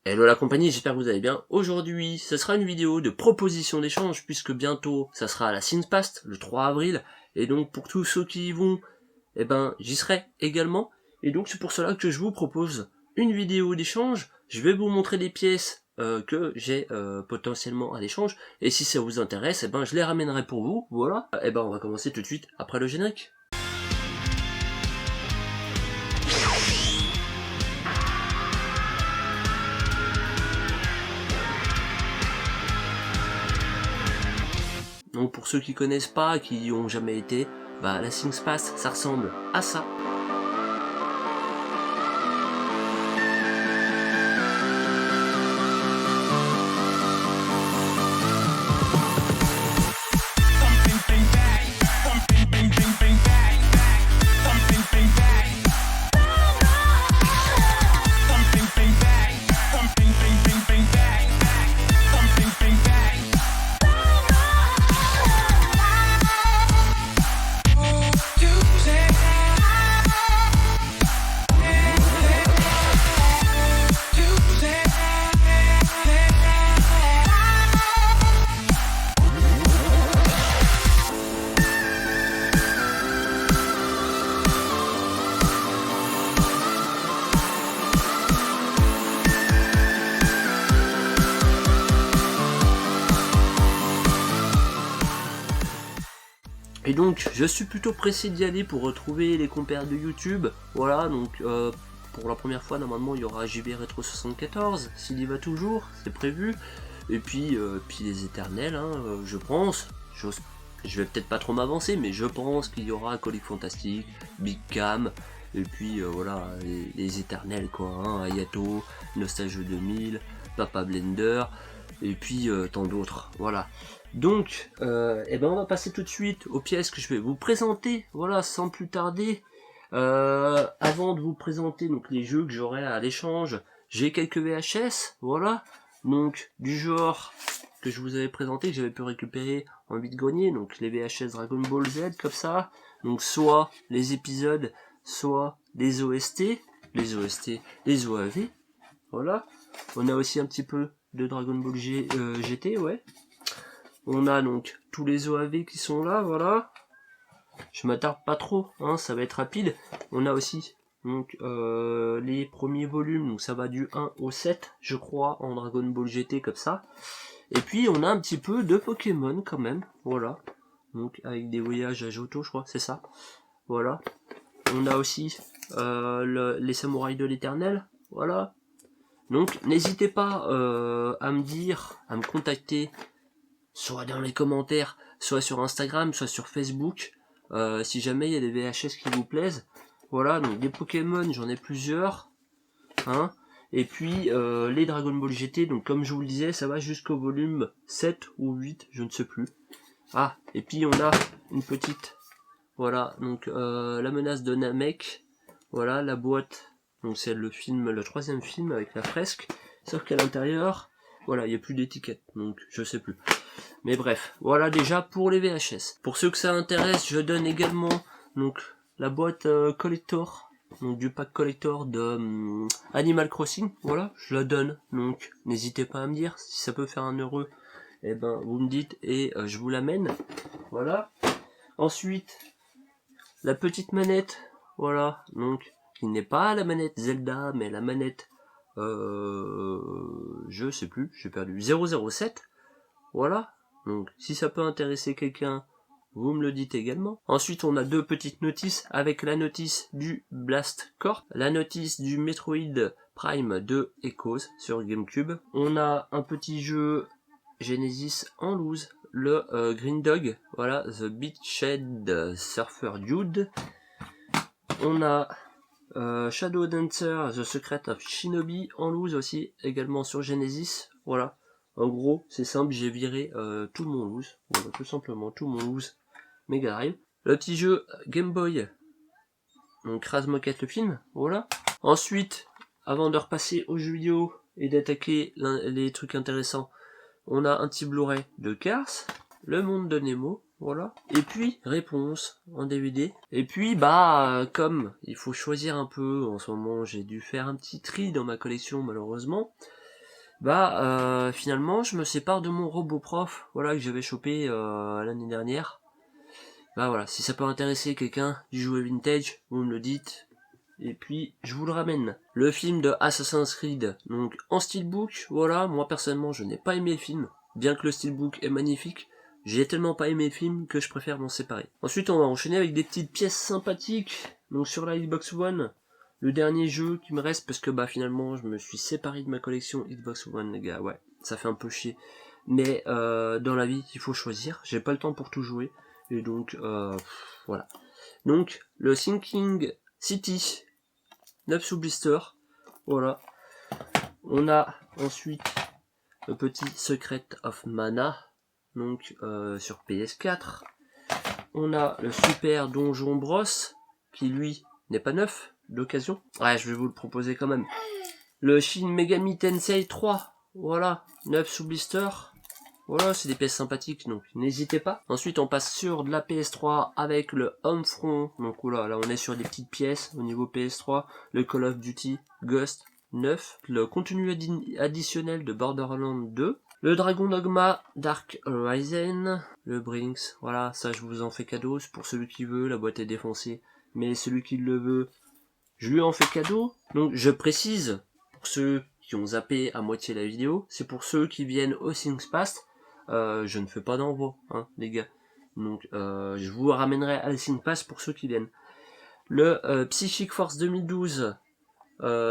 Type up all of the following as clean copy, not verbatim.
Hello la compagnie, j'espère que vous allez bien. Aujourd'hui, ce sera une vidéo de proposition d'échange, puisque bientôt, ça sera à la Cinepast, le 3 avril, et donc pour tous ceux qui y vont, j'y serai également, et donc c'est pour cela que je vous propose une vidéo d'échange. Je vais vous montrer des pièces que j'ai potentiellement à l'échange, et si ça vous intéresse, je les ramènerai pour vous, voilà. On va commencer tout de suite après le générique. Donc pour ceux qui connaissent pas, qui y ont jamais été, la Cinepast, ça ressemble à ça. Et donc je suis plutôt pressé d'y aller pour retrouver les compères de YouTube. Voilà, donc pour la première fois normalement il y aura JB Retro 74, s'il y va toujours, c'est prévu. Et puis les éternels, je pense, je vais peut-être pas trop m'avancer, mais je pense qu'il y aura Colique Fantastique, Big Cam, et puis voilà, les éternels quoi, Ayato, Nostalgie 2000, Papa Blender, et puis tant d'autres, voilà. Donc, on va passer tout de suite aux pièces que je vais vous présenter, voilà, sans plus tarder. Avant de vous présenter donc les jeux que j'aurai à l'échange, j'ai quelques VHS, voilà, donc du genre que je vous avais présenté, que j'avais pu récupérer en vide-grenier, donc les VHS Dragon Ball Z comme ça, donc soit les épisodes, soit les OST, les OAV, voilà. On a aussi un petit peu de Dragon Ball GT, ouais. On a donc tous les OAV qui sont là, voilà. Je m'attarde pas trop, ça va être rapide. On a aussi donc les premiers volumes, donc ça va du 1 au 7, je crois, en Dragon Ball GT comme ça. Et puis on a un petit peu de Pokémon quand même, voilà. Donc avec des voyages à Johto, je crois, c'est ça. Voilà. On a aussi les samouraïs de l'éternel, voilà. Donc n'hésitez pas à me contacter, soit dans les commentaires, soit sur Instagram, soit sur Facebook, si jamais il y a des VHS qui vous plaisent. Voilà, donc des Pokémon, j'en ai plusieurs, et puis les Dragon Ball GT, donc comme je vous le disais, ça va jusqu'au volume 7 ou 8, je ne sais plus. Et puis on a une petite, voilà, donc la menace de Namek, voilà, la boîte, donc c'est le film, le 3e film avec la fresque, sauf qu'à l'intérieur, voilà, il n'y a plus d'étiquette, donc je sais plus. Mais bref, voilà déjà pour les VHS. Pour ceux que ça intéresse, je donne également donc la boîte collector, donc du pack collector de Animal Crossing, voilà, je la donne. Donc n'hésitez pas à me dire si ça peut faire un heureux, vous me dites et je vous l'amène. Voilà. Ensuite, la petite manette, voilà, donc qui n'est pas la manette Zelda, mais la manette je sais plus, j'ai perdu 007. Voilà, donc si ça peut intéresser quelqu'un, vous me le dites également. Ensuite on a deux petites notices avec la notice du Blast Corp, la notice du Metroid Prime 2 Echoes sur GameCube. On a un petit jeu Genesis en loose, le Green Dog, voilà, The Beachhead Surfer Dude. On a Shadow Dancer, The Secret of Shinobi en loose aussi, également sur Genesis, voilà. En gros, c'est simple, j'ai viré tout mon loose, voilà, tout simplement tout mon loose Mega Drive. Le petit jeu Game Boy, donc Raz Moquette le film, voilà. Ensuite, avant de repasser aux jeux vidéo et d'attaquer les trucs intéressants, on a un petit Blu-ray de Cars, Le Monde de Nemo, voilà. Et puis, Réponse en DVD. Et puis, comme il faut choisir un peu, en ce moment, j'ai dû faire un petit tri dans ma collection, malheureusement. Finalement je me sépare de mon robot prof, voilà, que j'avais chopé l'année dernière. Bah voilà, si ça peut intéresser quelqu'un du jouet vintage, vous me le dites, et puis je vous le ramène. Le film de Assassin's Creed, donc en steelbook, voilà, moi personnellement je n'ai pas aimé le film, bien que le steelbook est magnifique, j'ai tellement pas aimé le film que je préfère m'en séparer. Ensuite on va enchaîner avec des petites pièces sympathiques, donc sur la Xbox One, le dernier jeu qui me reste, parce que finalement je me suis séparé de ma collection Xbox One, les gars, ouais, ça fait un peu chier. Mais dans la vie il faut choisir, j'ai pas le temps pour tout jouer, et donc voilà. Donc le Sinking City 9 sous blister, voilà. On a ensuite le petit Secret of Mana, donc sur PS4. On a le Super Donjon Bros, qui lui n'est pas neuf, d'occasion. Ouais, je vais vous le proposer quand même. Le Shin Megami Tensei 3, voilà, 9 sous blister. Voilà, c'est des pièces sympathiques, donc n'hésitez pas. Ensuite, on passe sur de la PS3 avec le Homefront. Donc là on est sur des petites pièces au niveau PS3. Le Call of Duty Ghost 9. Le contenu additionnel de Borderlands 2. Le Dragon Dogma Dark Horizon. Le Brinks, voilà, ça je vous en fais cadeau. C'est pour celui qui veut, la boîte est défoncée. Mais celui qui le veut, je lui en fais cadeau. Donc je précise, pour ceux qui ont zappé à moitié la vidéo, c'est pour ceux qui viennent au Things Past. Je ne fais pas d'envoi, hein, les gars. Donc, je vous ramènerai à Things Pass pour ceux qui viennent. Le Psychic Force 2012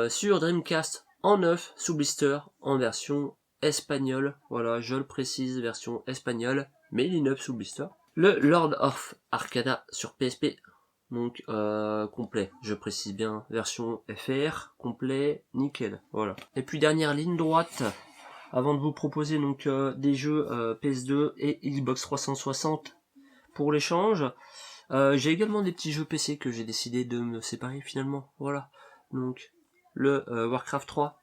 sur Dreamcast en 9 sous blister en version espagnole. Voilà, je le précise, version espagnole, mais il est 9 sous blister. Le Lord of Arcana sur PSP. Donc complet, je précise bien, version FR, complet, nickel, voilà. Et puis dernière ligne droite, avant de vous proposer donc des jeux PS2 et Xbox 360 pour l'échange. J'ai également des petits jeux PC que j'ai décidé de me séparer finalement, voilà. Donc le Warcraft 3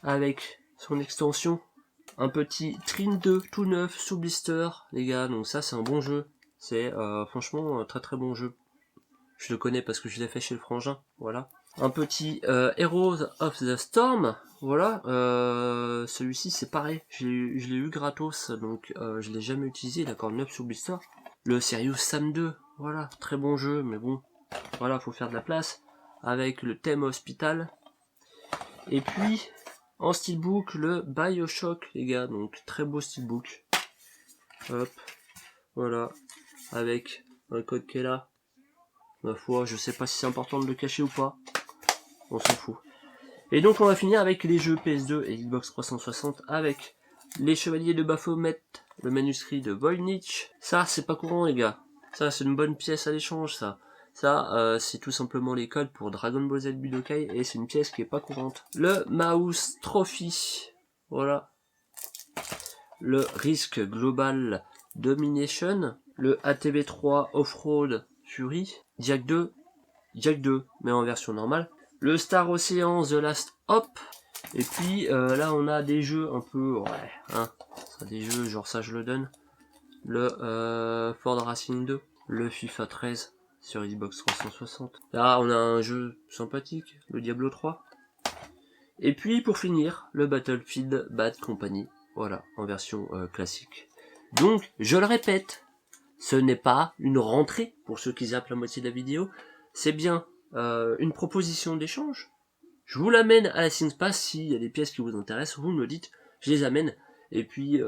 avec son extension, un petit Trine 2 tout neuf sous blister, les gars, donc ça c'est un bon jeu, c'est franchement un très très bon jeu. Je le connais parce que je l'ai fait chez le frangin, voilà. Un petit Heroes of the Storm, voilà. Celui-ci c'est pareil, je l'ai eu gratos, donc je l'ai jamais utilisé, il a encore 9 sous blister. Le Serious Sam 2, voilà, très bon jeu, mais bon, voilà, faut faire de la place. Avec le thème Hospital. Et puis, en steelbook, le Bioshock, les gars, donc très beau steelbook. Hop, voilà, avec un code qui est là. Ma foi, je sais pas si c'est important de le cacher ou pas. On s'en fout. Et donc on va finir avec les jeux PS2 et Xbox 360 avec les Chevaliers de Baphomet, le manuscrit de Voynich. Ça c'est pas courant les gars. Ça c'est une bonne pièce à l'échange ça. Ça c'est tout simplement les codes pour Dragon Ball Z Budokai et c'est une pièce qui est pas courante. Le Mouse Trophy. Voilà. Le Risk Global Domination. Le ATV3 Off-Road Fury. Jack 2, mais en version normale. Le Star Ocean The Last Hop. Et puis là on a des jeux un peu, ouais, hein, des jeux genre ça je le donne. Le Ford Racing 2, le FIFA 13 sur Xbox 360. Là on a un jeu sympathique, le Diablo 3. Et puis pour finir, le Battlefield Bad Company, voilà, en version classique. Donc je le répète, ce n'est pas une rentrée pour ceux qui zappent la moitié de la vidéo, c'est bien une proposition d'échange. Je vous l'amène à la Things Pass, s'il y a des pièces qui vous intéressent, vous me le dites, je les amène, et puis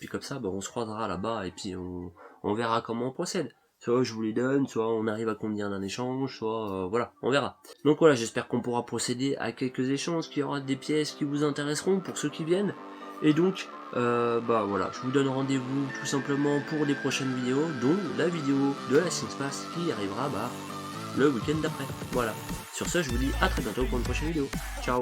comme ça, on se croisera là-bas, et puis on verra comment on procède. Soit je vous les donne, soit on arrive à convenir d'un échange, soit voilà, on verra. Donc voilà, j'espère qu'on pourra procéder à quelques échanges, qu'il y aura des pièces qui vous intéresseront pour ceux qui viennent, et donc voilà, je vous donne rendez-vous tout simplement pour des prochaines vidéos, dont la vidéo de la Things Pass qui arrivera le week-end d'après. Voilà. Sur ce, je vous dis à très bientôt pour une prochaine vidéo. Ciao.